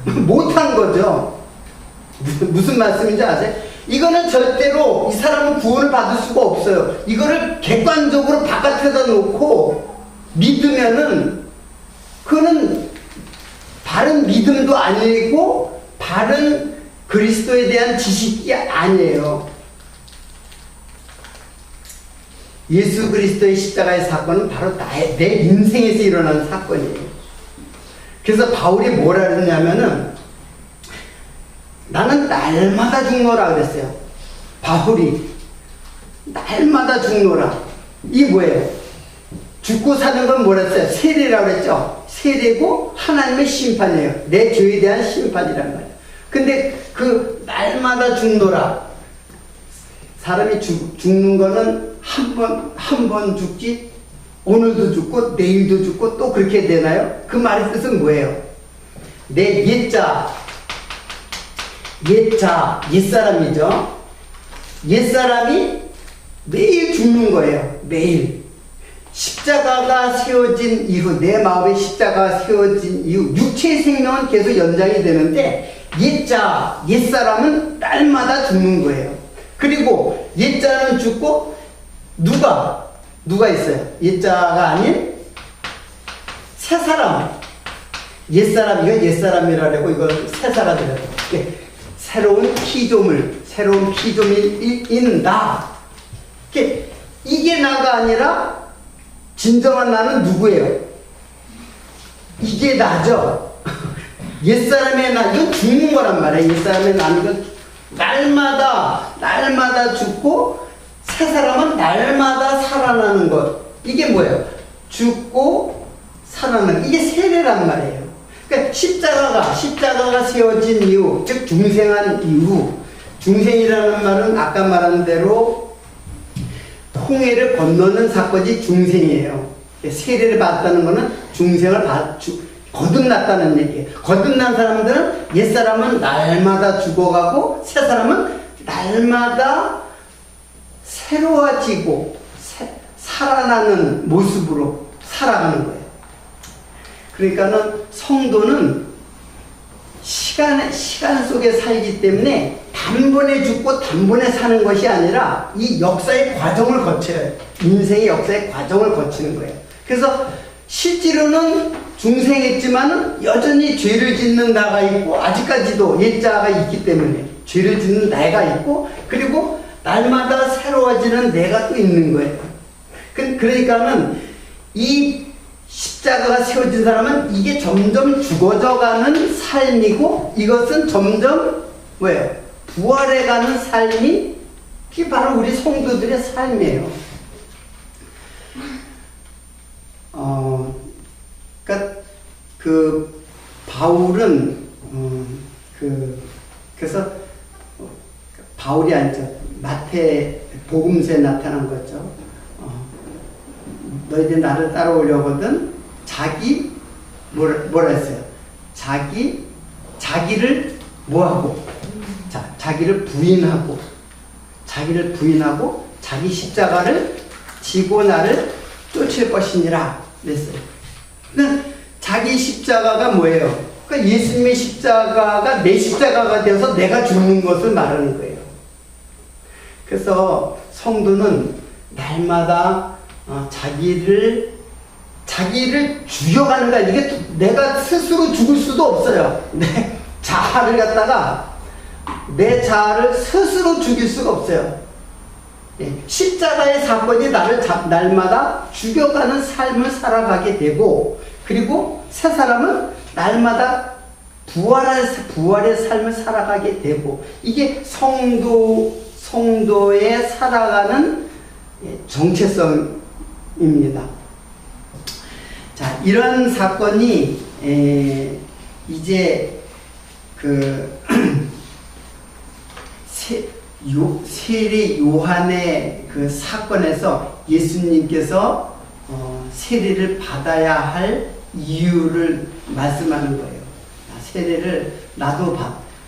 못한 거죠. 무슨 말씀인지 아세요? 이거는 절대로 이 사람은 구원을 받을 수가 없어요. 이거를 객관적으로 바깥에다 놓고 믿으면은 그거는 바른 믿음도 아니고 바른 그리스도에 대한 지식이 아니에요. 예수 그리스도의 십자가의 사건은 바로 내 인생에서 일어난 사건이에요. 그래서 바울이 뭐라 그러냐면은 나는 날마다 죽노라 그랬어요. 바울이 날마다 죽노라. 이게 뭐예요? 죽고 사는 건 뭐라 했어요? 세례라고 그랬죠? 세례고 하나님의 심판이에요. 내 죄에 대한 심판이란 말이에요. 근데 그 날마다 죽노라. 사람이 죽는 거는 한 번 죽지, 오늘도 죽고, 내일도 죽고, 또 그렇게 되나요? 그 말의 뜻은 뭐예요? 내 옛사람이죠? 옛사람이 매일 죽는 거예요. 매일. 십자가가 세워진 이후, 내 마음에 십자가가 세워진 이후, 육체의 생명은 계속 연장이 되는데, 옛사람은 날마다 죽는 거예요. 그리고 옛자는 죽고, 누가 있어요? 옛자가 아닌 새 사람. 옛사람이가 옛사람이라고 이걸 새 사람이라고. 새로운 피조물 나. 이게 나가 아니라 진정한 나는 누구예요? 이게 나죠. 옛사람의 나, 이건 죽는 거란 말이에요. 옛사람의 나는 날마다 죽고 새 사람은 날마다 살아나는 것. 이게 뭐예요? 죽고 살아나는 이게 세례란 말이에요. 그러니까 십자가가 세워진 이후, 즉 중생한 이후, 중생이라는 말은 아까 말한 대로 홍해를 건너는 사건이 중생이에요. 세례를 받았다는 것은 중생을 거듭났다는 얘기예요. 거듭난 사람들은 옛사람은 날마다 죽어가고 새 사람은 날마다 새로워지고 살아나는 모습으로 살아가는 거예요. 그러니까는 성도는 시간 속에 살기 때문에 단번에 죽고 단번에 사는 것이 아니라 이 역사의 과정을 거쳐요. 인생의 역사의 과정을 거치는 거예요. 그래서 실제로는 중생했지만은 여전히 죄를 짓는 나가 있고 아직까지도 옛자가 있기 때문에 죄를 짓는 내가 있고 그리고 날마다 새로워지는 내가 또 있는 거예요. 그러니까는 이 십자가가 세워진 사람은 이게 점점 죽어져가는 삶이고 이것은 점점 뭐예요? 부활해가는 삶이 그게 바로 우리 성도들의 삶이에요. 그러니까 그 바울은 그래서 바울이 아니죠. 마태 복음서에 나타난 거죠. 너희들 나를 따라오려거든 뭐라 했어요? 자기를 뭐하고? 자기를 부인하고 자기 십자가를 지고 나를 쫓을 것이니라 그랬어요. 그러니까 자기 십자가가 뭐예요? 그러니까 예수님의 십자가가 내 십자가가 되어서 내가 죽는 것을 말하는 거예요. 그래서 성도는 날마다 자기를 죽여가는 거야. 이게 내가 스스로 죽을 수도 없어요. 내 자아를 스스로 죽일 수가 없어요. 십자가의 사건이 나를 날마다 죽여가는 삶을 살아가게 되고, 그리고 새 사람은 날마다 부활의 삶을 살아가게 되고, 이게 성도의 살아가는 정체성입니다. 자, 이런 사건이 이제 세례 요한의 그 사건에서 예수님께서 세례를 받아야 할 이유를 말씀하는 거예요. 세례를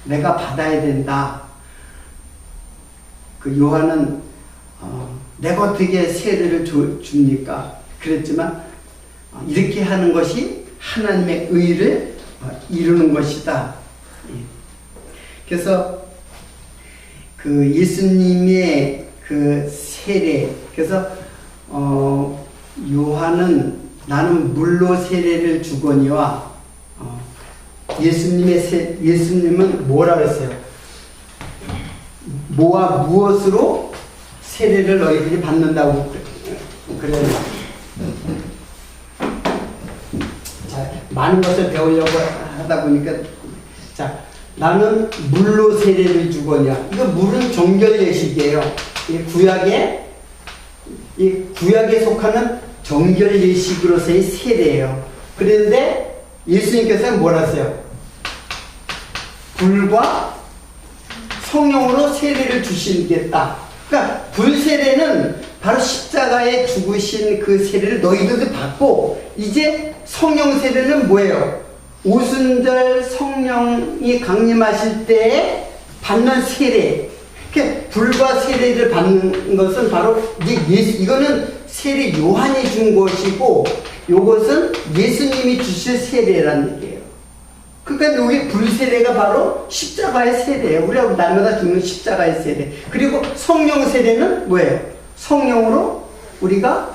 내가 받아야 된다. 그 요한은 내가 어떻게 세례를 줍니까? 그랬지만 이렇게 하는 것이 하나님의 의를 이루는 것이다. 그래서 그 예수님의 그 세례, 그래서 요한은 나는 물로 세례를 주거니와 예수님은 뭐라고 했어요? 무엇으로 세례를 너희들이 받는다고 그래요. 자, 많은 것을 배우려고 하다 보니까, 자, 나는 물로 세례를 주거냐. 이거 물은 정결 예식이에요. 이 구약에 속하는 정결 예식으로서의 세례예요. 그런데 예수님께서는 뭐라 했어요? 불과 성령으로 세례를 주시겠다. 그러니까 불세례는 바로 십자가에 죽으신 그 세례를 너희들도 받고, 이제 성령 세례는 뭐예요? 오순절 성령이 강림하실 때에 받는 세례. 그러니까 불과 세례를 받는 것은 바로 이거는 세례 요한이 준 것이고, 이것은 예수님이 주실 세례라는 얘기예요. 그러니까 여기 불세례가 바로 십자가의 세례예요. 우리가 날마다 죽는 십자가의 세례. 그리고 성령 세례는 뭐예요? 성령으로 우리가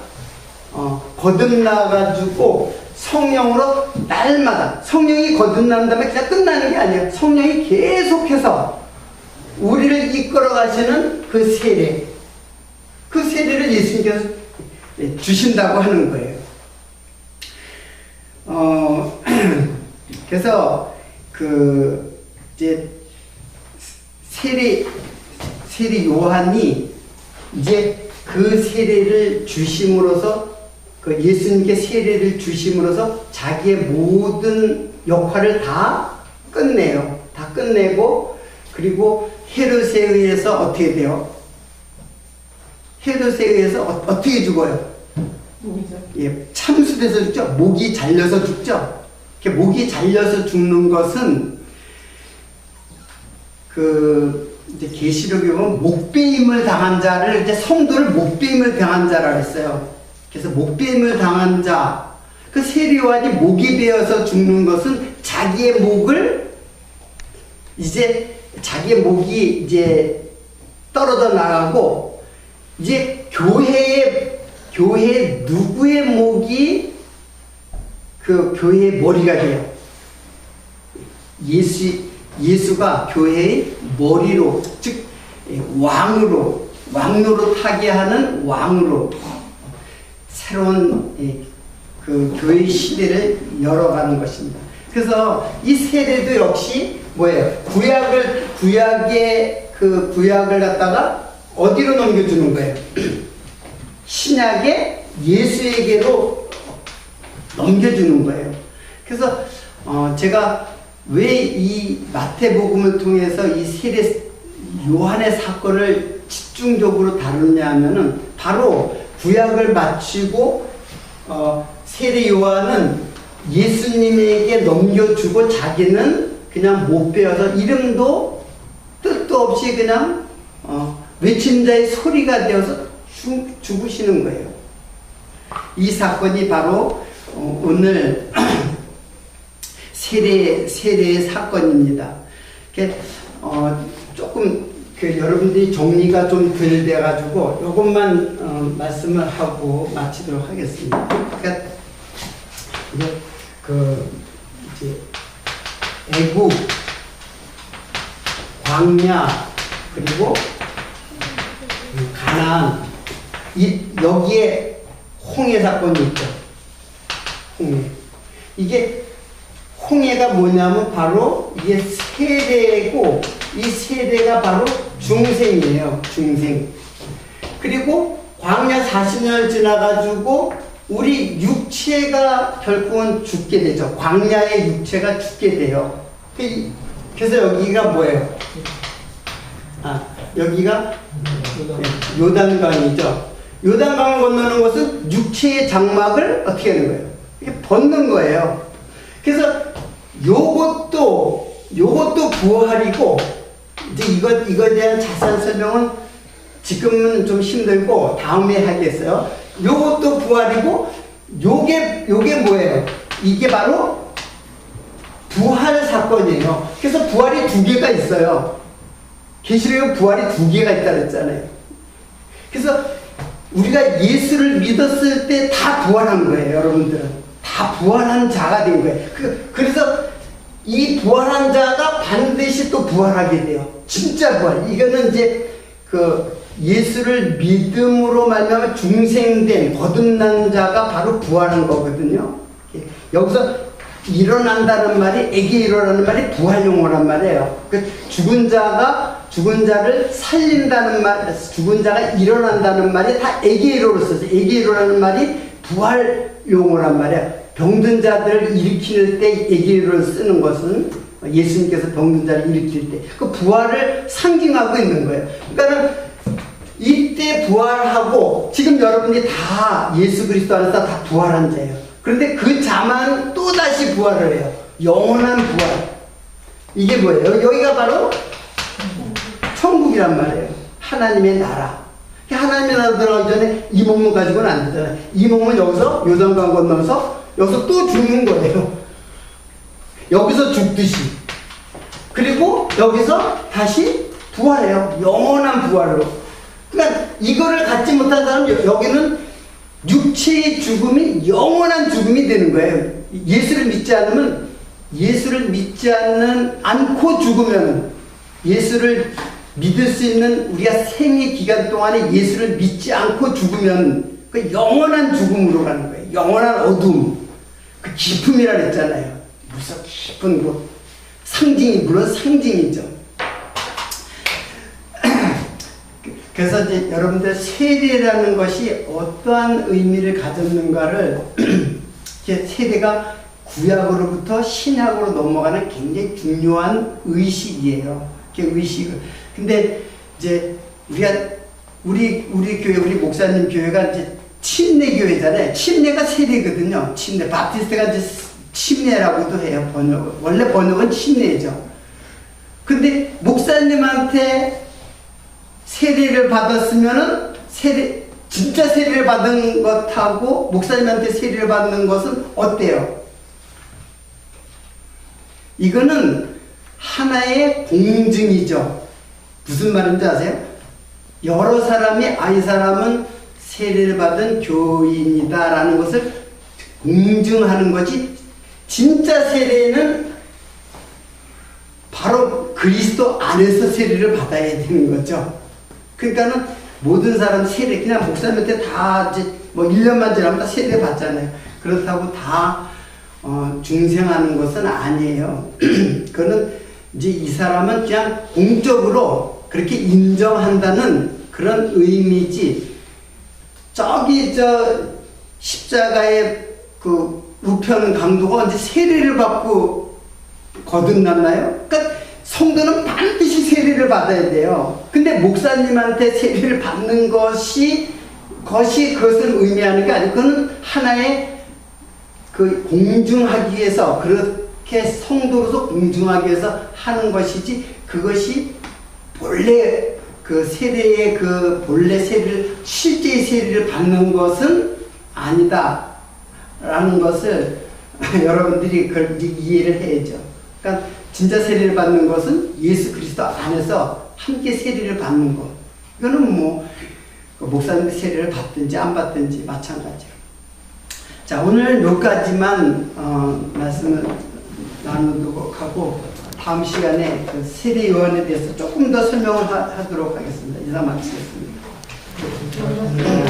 거듭나가지고 성령으로 날마다, 성령이 거듭난 다음에 그냥 끝나는 게 아니에요. 성령이 계속해서 우리를 이끌어 가시는 그 세례, 그 세례를 예수님께서 주신다고 하는 거예요. 그래서 이제 세례 요한이 이제 그 세례를 주심으로써, 그 예수님께 세례를 주심으로써 자기의 모든 역할을 다 끝내요. 다 끝내고, 그리고 헤롯에 의해서 어떻게 돼요? 헤롯에 의해서 어떻게 죽어요? 목이죠. 예, 참수돼서 죽죠. 목이 잘려서 죽죠. 목이 잘려서 죽는 것은 이제 계시록에 보면 목베임을 당한 자를, 이제 성도를 목베임을 당한 자라고 했어요. 그래서 목베임을 당한 자, 그 세례 요한이 목이 베어서 죽는 것은 자기의 목이 이제 떨어져 나가고, 이제 교회에 누구의 목이 그 교회의 머리가 돼요? 예수가 교회의 머리로, 즉 왕으로 타게 하는 왕으로 새로운 그 교회 시대를 열어가는 것입니다. 그래서 이 세례도 역시 뭐예요? 구약의 갖다가 어디로 넘겨주는 거예요? 신약의 예수에게로 넘겨주는 거예요. 그래서 제가 왜 이 마태복음을 통해서 이 세례 요한의 사건을 집중적으로 다루냐 하면은, 바로 구약을 마치고 세례 요한은 예수님에게 넘겨주고 자기는 그냥 못 배워서 이름도 뜻도 없이 그냥 외친 자의 소리가 되어서 죽으시는 거예요. 이 사건이 바로 오늘 세례의 사건입니다. 조금 여러분들이 정리가 좀 덜 돼가지고 이것만 말씀을 하고 마치도록 하겠습니다. 그러니까 이제 애국, 광야, 그리고 가나안. 여기에 홍해 사건이 있죠. 홍해. 이게 홍해가 뭐냐면 바로 이게 세례고 이 세례가 바로 중생이에요. 중생. 그리고 광야 40년을 지나가지고 우리 육체가 결국은 죽게 되죠. 광야의 육체가 죽게 돼요. 그래서 여기가 뭐예요? 여기가 요단강이죠. 요단강을 건너는 것은 육체의 장막을 어떻게 하는 거예요? 이렇게 벗는 거예요. 그래서 요것도 부활이고, 이제 이거에 대한 자세한 설명은 지금은 좀 힘들고 다음에 하겠어요. 요것도 부활이고, 요게 뭐예요? 이게 바로 부활 사건이에요. 그래서 부활이 두 개가 있어요. 계시록에 부활이 두 개가 있다 그랬잖아요. 그래서 우리가 예수를 믿었을 때 다 부활한 거예요, 여러분들은. 다 부활한 자가 된 거예요. 그래서 이 부활한 자가 반드시 또 부활하게 돼요. 진짜 부활. 이거는 이제 예수를 믿음으로 말미암아 중생된 거듭난 자가 바로 부활한 거거든요. 여기서 일어난다는 말이, 애기 일어나는 말이 부활 용어란 말이에요. 죽은 자를 살린다는 말, 죽은 자가 일어난다는 말이 다 애기 일어로 써서 애기 일어나는 말이 부활 용어란 말이에요. 병든 자들을 일으킬 때 애기 일어를 쓰는 것은 예수님께서 병든 자를 일으킬 때 그 부활을 상징하고 있는 거예요. 그러니까는 이때 부활하고 지금 여러분이 다 예수 그리스도 안에서 다 부활한 자예요. 그런데 그 자만 또 다시 부활을 해요. 영원한 부활. 이게 뭐예요? 여기가 바로 천국이란 말이에요. 하나님의 나라. 하나님의 나라 들어가기 전에 이 몸을 가지고는 안 되잖아요. 이 몸은 여기서 요단강 건너서 여기서 또 죽는 거예요. 여기서 죽듯이. 그리고 여기서 다시 부활해요. 영원한 부활로. 그러니까 이거를 갖지 못한 사람은 여기는 육체의 죽음이 영원한 죽음이 되는 거예요. 예수를 믿지 않고 죽으면, 예수를 믿을 수 있는 우리가 생애 기간 동안에 예수를 믿지 않고 죽으면 그 영원한 죽음으로 가는 거예요. 영원한 어둠. 그 기품이라 그랬잖아요. 무슨 깊은 곳. 물론 상징이죠. 그래서 이제 여러분들 세례라는 것이 어떠한 의미를 가졌는가를 세례가 구약으로부터 신약으로 넘어가는 굉장히 중요한 의식이에요. 의식을. 근데 이제 우리 교회, 우리 목사님 교회가 이제 침례 교회잖아요. 침례가 세례거든요. 침례. 바프티스트가 이제 침례라고도 해요. 원래 번역은 침례죠. 근데 목사님한테 세례를 받았으면은 진짜 세례를 받은 것하고 목사님한테 세례를 받는 것은 어때요? 이거는 하나의 공증이죠. 무슨 말인지 아세요? 여러 사람이 이 사람은 세례를 받은 교인이다 라는 것을 공증하는 거지, 진짜 세례는 바로 그리스도 안에서 세례를 받아야 되는 거죠. 그러니까는 모든 사람 세례, 그냥 목사님한테 다 이제 뭐 1년만 지나면 다 세례 받잖아요. 그렇다고 다 중생하는 것은 아니에요. 그거는 이제 이 사람은 그냥 공적으로 그렇게 인정한다는 그런 의미지, 저기 십자가의 그 우편 강도가 언제 세례를 받고 거듭났나요? 그러니까 성도는 반드시 세례를 받아야 돼요. 근데 목사님한테 세례를 받는 것이 그것을 의미하는 게 아니고, 그건 하나의 그 공증하기 위해서, 그렇게 성도로서 공증하기 위해서 하는 것이지, 그것이 본래 그 세례의 그 본래 세례를, 실제의 세례를 받는 것은 아니다 라는 것을 여러분들이 그걸 이해를 해야죠. 그러니까 진짜 세례를 받는 것은 예수 그리스도 안에서 함께 세례를 받는 것. 이거는 뭐 목사님 세례를 받든지 안 받든지 마찬가지로. 자, 오늘 여기까지만 말씀을 나누도록 하고, 다음 시간에 그 세례 요한에 대해서 조금 더 설명을 하도록 하겠습니다. 이상 마치겠습니다. 수고하셨습니다.